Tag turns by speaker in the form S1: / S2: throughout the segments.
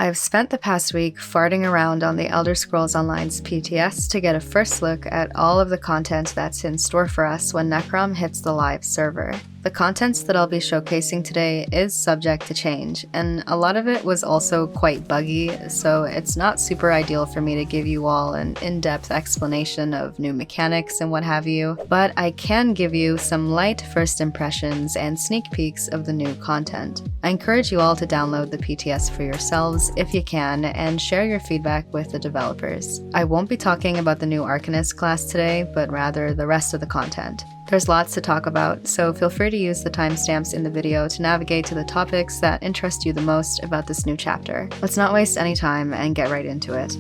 S1: I've spent the past week farting around on the Elder Scrolls Online's PTS to get a first look at all of the content that's in store for us when Necrom hits the live server. The content that I'll be showcasing today is subject to change, and a lot of it was also quite buggy, so it's not super ideal for me to give you all an in-depth explanation of new mechanics and what have you, but I can give you some light first impressions and sneak peeks of the new content. I encourage you all to download the PTS for yourselves if you can, and share your feedback with the developers. I won't be talking about the new Arcanist class today, but rather the rest of the content. There's lots to talk about, so feel free to use the timestamps in the video to navigate to the topics that interest you the most about this new chapter. Let's not waste any time and get right into it.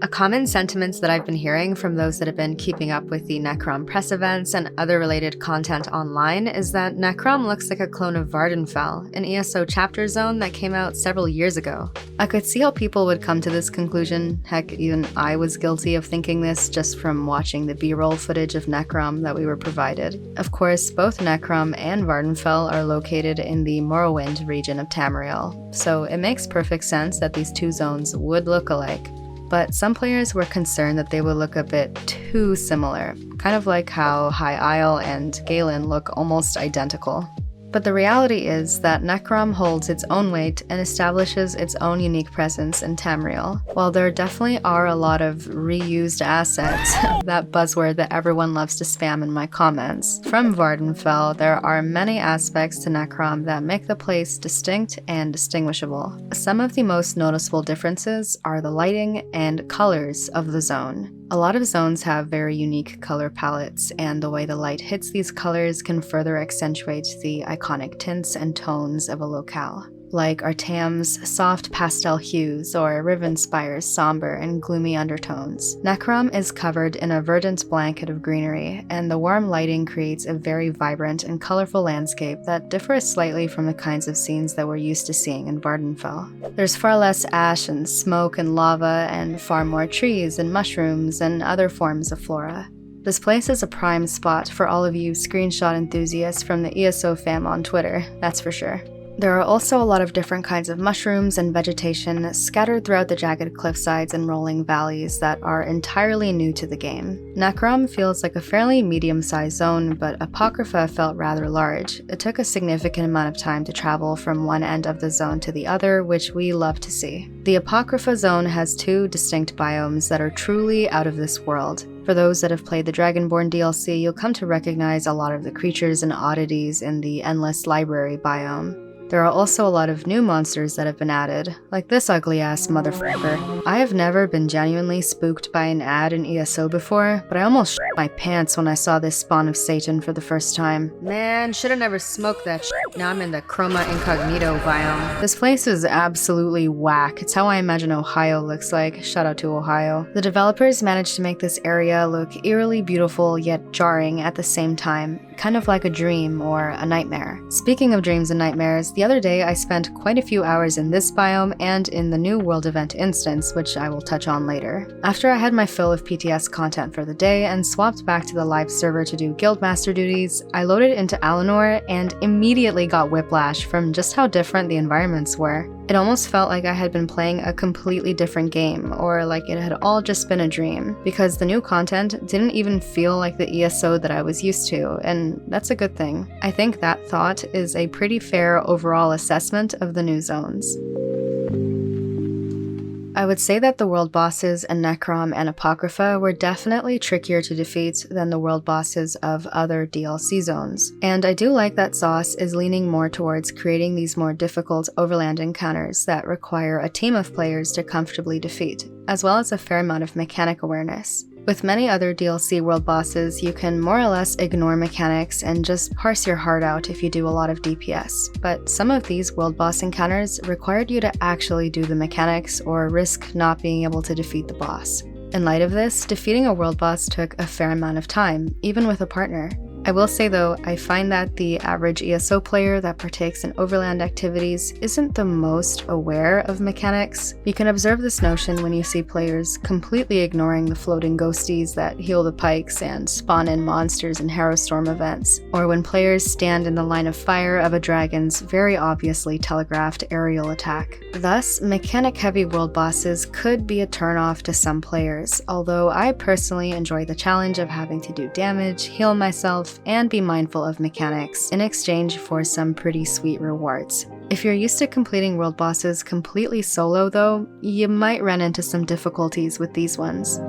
S1: A common sentiment that I've been hearing from those that have been keeping up with the Necrom press events and other related content online is that Necrom looks like a clone of Vvardenfell, an ESO chapter zone that came out several years ago. I could see how people would come to this conclusion. Heck, even I was guilty of thinking this just from watching the B-roll footage of Necrom that we were provided. Of course, both Necrom and Vvardenfell are located in the Morrowind region of Tamriel, so it makes perfect sense that these two zones would look alike. But some players were concerned that they would look a bit too similar, kind of like how High Isle and Galen look almost identical. But the reality is that Necrom holds its own weight and establishes its own unique presence in Tamriel. While there definitely are a lot of reused assets, that buzzword that everyone loves to spam in my comments, from Vvardenfell, there are many aspects to Necrom that make the place distinct and distinguishable. Some of the most noticeable differences are the lighting and colors of the zone. A lot of zones have very unique color palettes, and the way the light hits these colors can further accentuate the iconic tints and tones of a locale, like Artam's soft pastel hues or Rivenspire's somber and gloomy undertones. Necrom is covered in a verdant blanket of greenery, and the warm lighting creates a very vibrant and colorful landscape that differs slightly from the kinds of scenes that we're used to seeing in Vvardenfell. There's far less ash and smoke and lava, and far more trees and mushrooms and other forms of flora. This place is a prime spot for all of you screenshot enthusiasts from the ESO fam on Twitter, that's for sure. There are also a lot of different kinds of mushrooms and vegetation scattered throughout the jagged cliffsides and rolling valleys that are entirely new to the game. Necrom feels like a fairly medium-sized zone, but Apocrypha felt rather large. It took a significant amount of time to travel from one end of the zone to the other, which we love to see. The Apocrypha zone has two distinct biomes that are truly out of this world. For those that have played the Dragonborn DLC, you'll come to recognize a lot of the creatures and oddities in the Endless Library biome. There are also a lot of new monsters that have been added, like this ugly-ass motherfucker. I have never been genuinely spooked by an ad in ESO before, but I almost shit my pants when I saw this spawn of Satan for the first time. Man, should've never smoked that shit. Now I'm in the Chroma Incognito biome. This place is absolutely whack. It's how I imagine Ohio looks like. Shout out to Ohio. The developers managed to make this area look eerily beautiful yet jarring at the same time, kind of like a dream or a nightmare. Speaking of dreams and nightmares, the other day I spent quite a few hours in this biome and in the new world event instance, which I will touch on later. After I had my fill of PTS content for the day and swapped back to the live server to do guildmaster duties, I loaded into Alinor and immediately got whiplash from just how different the environments were. It almost felt like I had been playing a completely different game, or like it had all just been a dream, because the new content didn't even feel like the ESO that I was used to, and that's a good thing. I think that thought is a pretty fair overall assessment of the new zones. I would say that the world bosses in Necrom and Apocrypha were definitely trickier to defeat than the world bosses of other DLC zones. And I do like that Sauce is leaning more towards creating these more difficult overland encounters that require a team of players to comfortably defeat, as well as a fair amount of mechanic awareness. With many other DLC world bosses, you can more or less ignore mechanics and just parse your heart out if you do a lot of DPS, but some of these world boss encounters required you to actually do the mechanics or risk not being able to defeat the boss. In light of this, defeating a world boss took a fair amount of time, even with a partner. I will say though, I find that the average ESO player that partakes in overland activities isn't the most aware of mechanics. You can observe this notion when you see players completely ignoring the floating ghosties that heal the pikes and spawn in monsters in Harrowstorm events, or when players stand in the line of fire of a dragon's very obviously telegraphed aerial attack. Thus, mechanic-heavy world bosses could be a turnoff to some players, although I personally enjoy the challenge of having to do damage, heal myself, and be mindful of mechanics in exchange for some pretty sweet rewards. If you're used to completing world bosses completely solo though, you might run into some difficulties with these ones.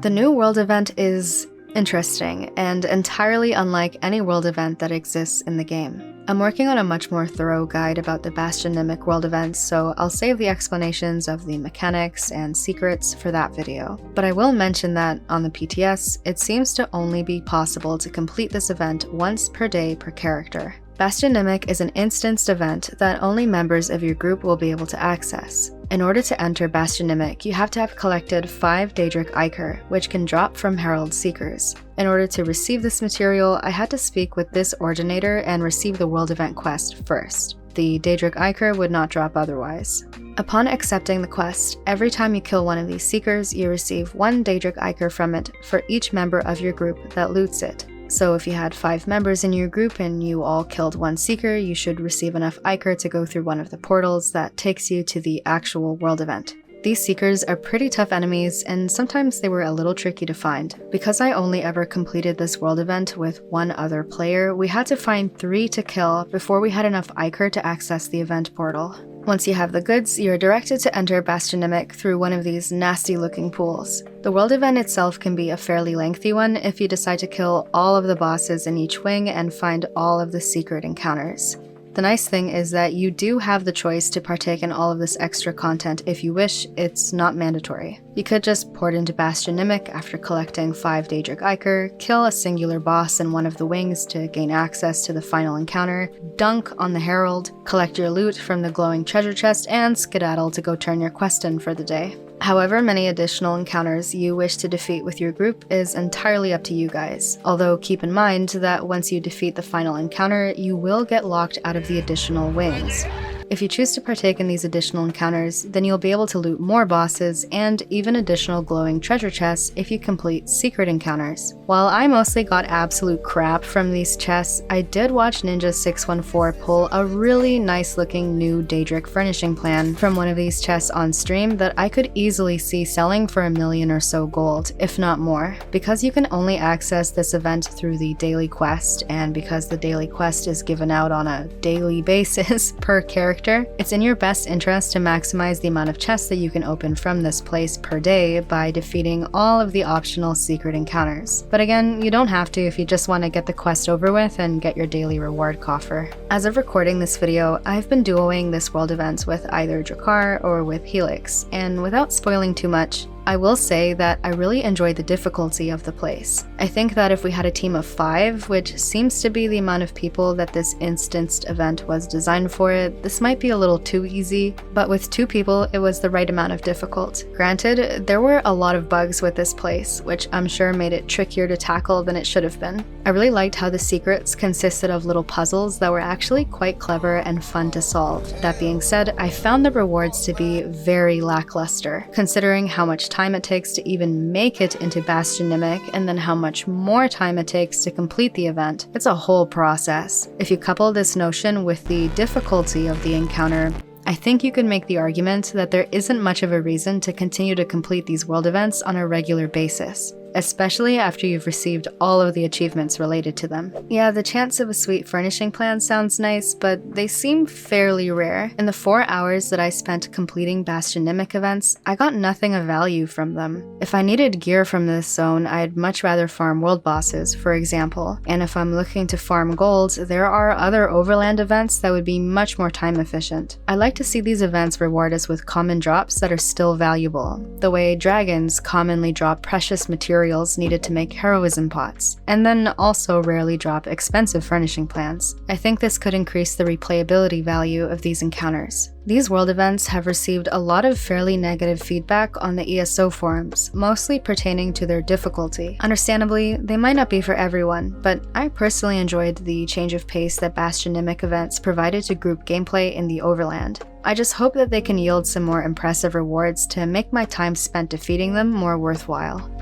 S1: The new world event is interesting and entirely unlike any world event that exists in the game. I'm working on a much more thorough guide about the Bastion Nymic world events, so I'll save the explanations of the mechanics and secrets for that video. But I will mention that on the PTS, it seems to only be possible to complete this event once per day per character. Bastion Nymic is an instanced event that only members of your group will be able to access. In order to enter Bastion Nymic, you have to have collected 5 Daedric Ichor, which can drop from Herald Seekers. In order to receive this material, I had to speak with this Ordinator and receive the world event quest first. The Daedric Ichor would not drop otherwise. Upon accepting the quest, every time you kill one of these Seekers, you receive 1 Daedric Ichor from it for each member of your group that loots it. So if you had 5 members in your group and you all killed 1 Seeker, you should receive enough Ichor to go through one of the portals that takes you to the actual world event. These Seekers are pretty tough enemies, and sometimes they were a little tricky to find. Because I only ever completed this world event with 1 other player, we had to find 3 to kill before we had enough Ichor to access the event portal. Once you have the goods, you're directed to enter Bastion Nymic through one of these nasty-looking pools. The world event itself can be a fairly lengthy one if you decide to kill all of the bosses in each wing and find all of the secret encounters. The nice thing is that you do have the choice to partake in all of this extra content if you wish. It's not mandatory. You could just port into Bastion Nymic after collecting 5 Daedric Ichor, kill a singular boss in one of the wings to gain access to the final encounter, dunk on the Herald, collect your loot from the glowing treasure chest, and skedaddle to go turn your quest in for the day. However many additional encounters you wish to defeat with your group is entirely up to you guys, although keep in mind that once you defeat the final encounter, you will get locked out of the additional wings. If you choose to partake in these additional encounters, then you'll be able to loot more bosses and even additional glowing treasure chests if you complete secret encounters. While I mostly got absolute crap from these chests, I did watch Ninja614 pull a really nice looking new Daedric furnishing plan from one of these chests on stream that I could easily see selling for $1 million or so gold, if not more. Because you can only access this event through the daily quest, and because the daily quest is given out on a daily basis per character, it's in your best interest to maximize the amount of chests that you can open from this place per day by defeating all of the optional secret encounters. But again, you don't have to if you just want to get the quest over with and get your daily reward coffer. As of recording this video, I've been duoing this world event with either Drakkar or with Helix, and without spoiling too much, I will say that I really enjoyed the difficulty of the place. I think that if we had a team of 5, which seems to be the amount of people that this instanced event was designed for, this might be a little too easy, but with 2 people, it was the right amount of difficult. Granted, there were a lot of bugs with this place, which I'm sure made it trickier to tackle than it should have been. I really liked how the secrets consisted of little puzzles that were actually quite clever and fun to solve. That being said, I found the rewards to be very lackluster, considering how much time it takes to even make it into Bastion Nymic, and then how much more time it takes to complete the event. It's a whole process. If you couple this notion with the difficulty of the encounter, I think you could make the argument that there isn't much of a reason to continue to complete these world events on a regular basis, especially after you've received all of the achievements related to them. Yeah, the chance of a sweet furnishing plan sounds nice, but they seem fairly rare. In the 4 hours that I spent completing Bastion Nymic events, I got nothing of value from them. If I needed gear from this zone, I'd much rather farm world bosses, for example. And if I'm looking to farm gold, there are other overland events that would be much more time efficient. I like to see these events reward us with common drops that are still valuable, the way dragons commonly drop precious materials materials needed to make heroism pots, and then also rarely drop expensive furnishing plans. I think this could increase the replayability value of these encounters. These world events have received a lot of fairly negative feedback on the ESO forums, mostly pertaining to their difficulty. Understandably, they might not be for everyone, but I personally enjoyed the change of pace that Bastion Nymic events provided to group gameplay in the Overland. I just hope that they can yield some more impressive rewards to make my time spent defeating them more worthwhile.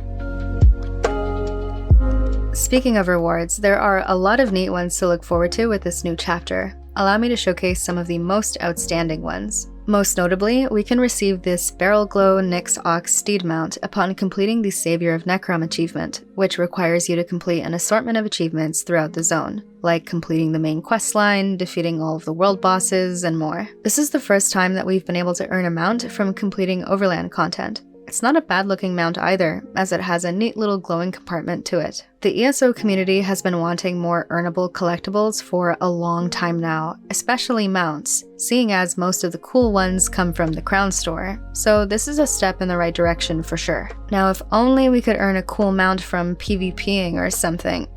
S1: Speaking of rewards, there are a lot of neat ones to look forward to with this new chapter. Allow me to showcase some of the most outstanding ones. Most notably, we can receive this Barrel Glow Nyx Ox Steed mount upon completing the Savior of Necrom achievement, which requires you to complete an assortment of achievements throughout the zone, like completing the main questline, defeating all of the world bosses, and more. This is the first time that we've been able to earn a mount from completing Overland content. It's not a bad looking mount either, as it has a neat little glowing compartment to it. The ESO community has been wanting more earnable collectibles for a long time now, especially mounts, seeing as most of the cool ones come from the Crown store, so this is a step in the right direction for sure. Now if only we could earn a cool mount from PvPing or something.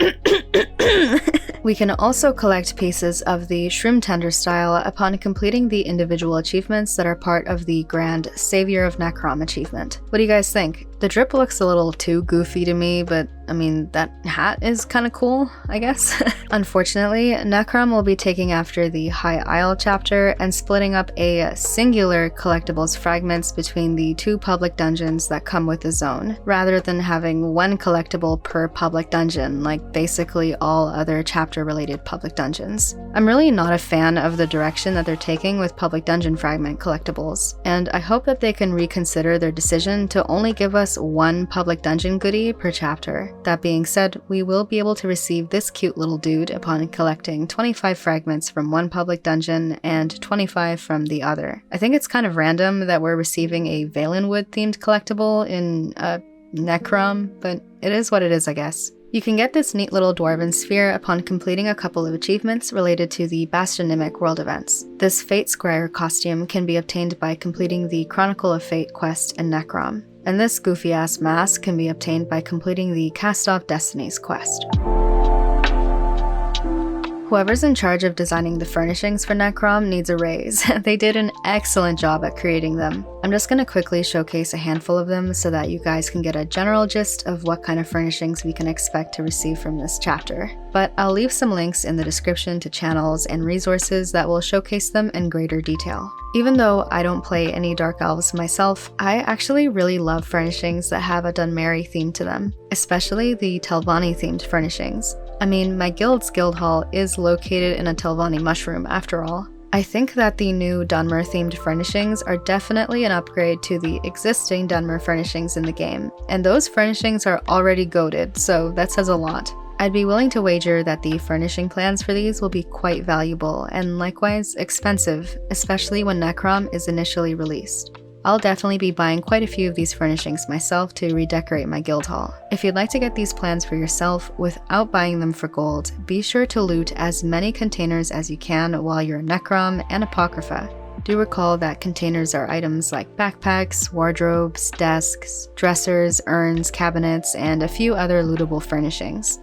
S1: We can also collect pieces of the Shroom Tender style upon completing the individual achievements that are part of the Grand Savior of Necrom achievement. What do you guys think? The drip looks a little too goofy to me, but I mean, that hat is kinda cool, I guess. Unfortunately, Necrom will be taking after the High Isle chapter and splitting up a singular collectibles fragments between the 2 public dungeons that come with the zone, rather than having 1 collectible per public dungeon, like basically all other chapter-related public dungeons. I'm really not a fan of the direction that they're taking with public dungeon fragment collectibles, and I hope that they can reconsider their decision to only give us 1 public dungeon goodie per chapter. That being said, we will be able to receive this cute little dude upon collecting 25 fragments from 1 public dungeon and 25 from the other. I think it's kind of random that we're receiving a Valenwood themed collectible in Necrom, but it is what it is, I guess. You can get this neat little dwarven sphere upon completing a couple of achievements related to the Bastion Nymic world events. This Fate Scryer costume can be obtained by completing the Chronicle of Fate quest in Necrom, and this goofy-ass mask can be obtained by completing the Cast Off Destinies quest. Whoever's in charge of designing the furnishings for Necrom needs a raise. They did an excellent job at creating them. I'm just gonna quickly showcase a handful of them so that you guys can get a general gist of what kind of furnishings we can expect to receive from this chapter. But I'll leave some links in the description to channels and resources that will showcase them in greater detail. Even though I don't play any Dark Elves myself, I actually really love furnishings that have a Dunmeri theme to them, especially the Telvanni themed furnishings. I mean, my guild's guild hall is located in a Telvanni mushroom after all. I think that the new Dunmer themed furnishings are definitely an upgrade to the existing Dunmer furnishings in the game, and those furnishings are already goated, so that says a lot. I'd be willing to wager that the furnishing plans for these will be quite valuable and likewise expensive, especially when Necrom is initially released. I'll definitely be buying quite a few of these furnishings myself to redecorate my guild hall. If you'd like to get these plans for yourself without buying them for gold, be sure to loot as many containers as you can while you're in Necrom and Apocrypha. Do recall that containers are items like backpacks, wardrobes, desks, dressers, urns, cabinets, and a few other lootable furnishings.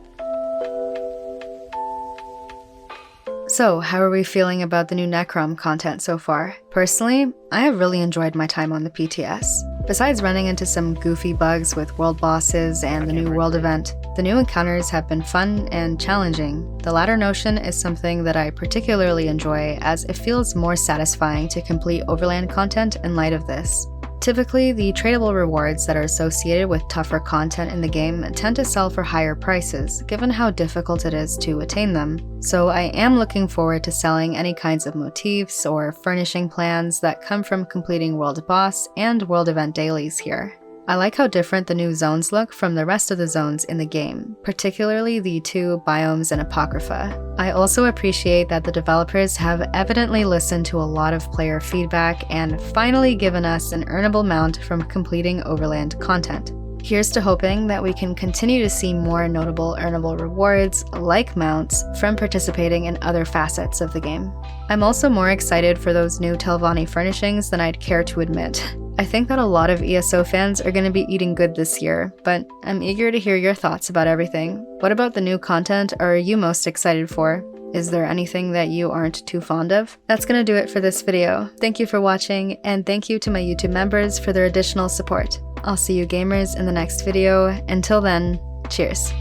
S1: So, how are we feeling about the new Necrom content so far? Personally, I have really enjoyed my time on the PTS. Besides running into some goofy bugs with world bosses and the new world event, the new encounters have been fun and challenging. The latter notion is something that I particularly enjoy as it feels more satisfying to complete Overland content in light of this. Typically, the tradable rewards that are associated with tougher content in the game tend to sell for higher prices, given how difficult it is to attain them. So I am looking forward to selling any kinds of motifs or furnishing plans that come from completing World Boss and World Event dailies here. I like how different the new zones look from the rest of the zones in the game, particularly the 2 biomes in Apocrypha. I also appreciate that the developers have evidently listened to a lot of player feedback and finally given us an earnable mount from completing Overland content. Here's to hoping that we can continue to see more notable earnable rewards, like mounts, from participating in other facets of the game. I'm also more excited for those new Telvanni furnishings than I'd care to admit. I think that a lot of ESO fans are going to be eating good this year, but I'm eager to hear your thoughts about everything. What about the new content are you most excited for? Is there anything that you aren't too fond of? That's gonna do it for this video. Thank you for watching, and thank you to my YouTube members for their additional support. I'll see you gamers in the next video. Until then, cheers.